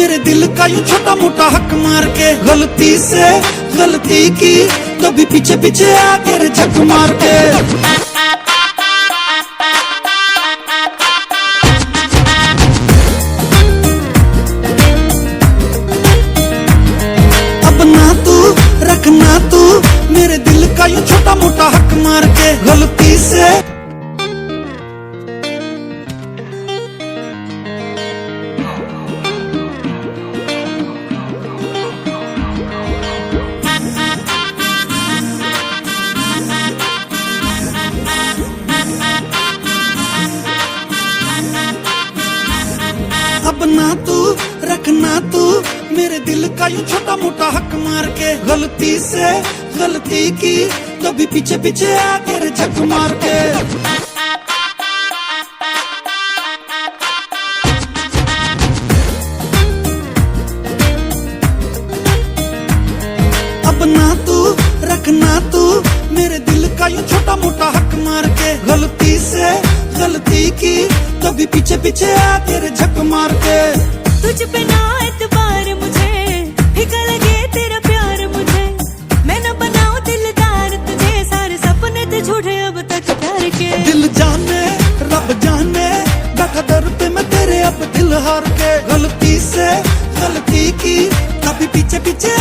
मेरे दिल का यूं छोटा मोटा हक मार के, गलती से गलती की कभी पीछे पीछे आके रे झक मार के। रखना तू मेरे दिल का यूं छोटा मोटा हक मार के, गलती से अब ना तू रखना तू मेरे दिल का यूं छोटा मोटा हक मार के, गलती से गलती की कभी पीछे पीछे आके रे झक मार के। अब ना तू रखना तू मेरे दिल का यूं छोटा मोटा हक मार के, गलती से गलती की कभी पीछे पीछे आके रे झक मार के। तुझ पे ना एतबार मुझे, फीका लगे तेरा प्यार मुझे, मैं न बनाऊं दिलदार तुझे, सारे सपने थे झूठे अब तक प्यार के। दिल जाने रब जाने बैठा दर पे मैं तेरे अब दिल हार के, गलती से गलती की कभी पीछे पीछे